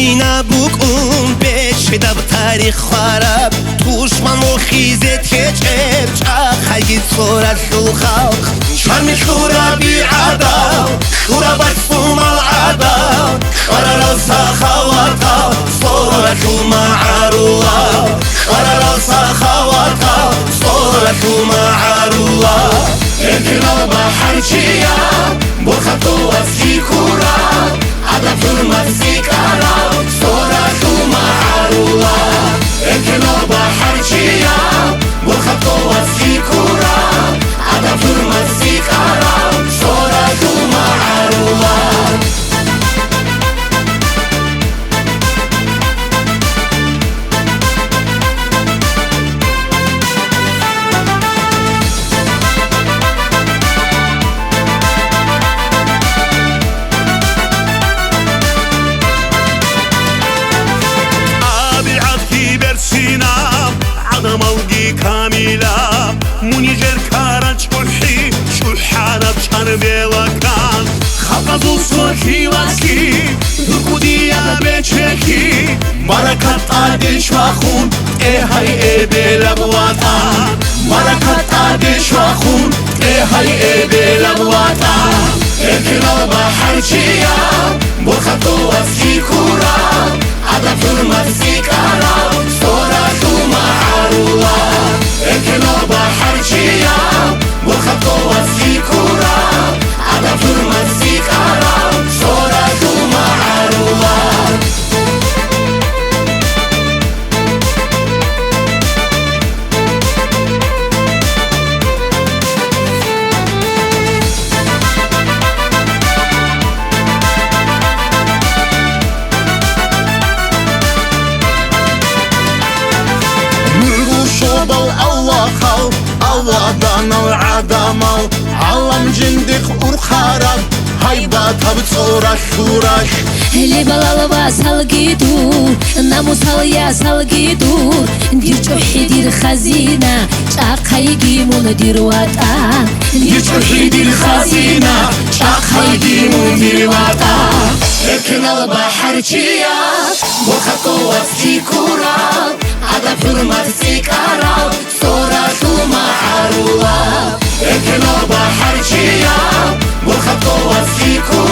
Sina bukun beşedab tarix xarab Dushman moxizet keçer Çaqay git sorar şu xalq Şarmi xura bi'ada Xura baksum al'ada Xarara saxavata Sonra şu ma'arula Xarara saxavata Sonra şu ma'arula Erkinal baharçiya Borxatu asikura Ada hürmet zikara Sonra şu ma'arula Erkinal baharçiya Borxatu asikura Ada hürmet zikara Sonra şu ma'arula ملقي كاملة منيجر كارا شوحي شوحانا بشان وكان خفضو صوحي واسكي ركوديا بيتشكي بركات عادش واخون هاي بلغواتان بركات عادش واخون هاي بلغواتان اكنا بحرشيا برخطو واسكي كورا عدا فرما سيكارا صورا شوما عرولا اكنا بحرشيا برخطو واسكي كورا عدا فرما سيكارا صورا شوما عرولا Allah'dan al Allam cindik urxarab Haybatab tsoraş uraş Lebalava salgidur Namusal ya salgidur Dir çohidir khazina Çaqaygimun dir vatan Dir çohidir khazina Çaqaygimun dir vatan Erkinal baharçiya Borxatu asikura Ada hürmet zikara Sonra şu ma'arula Erkinal baharçiya Borxatu asikura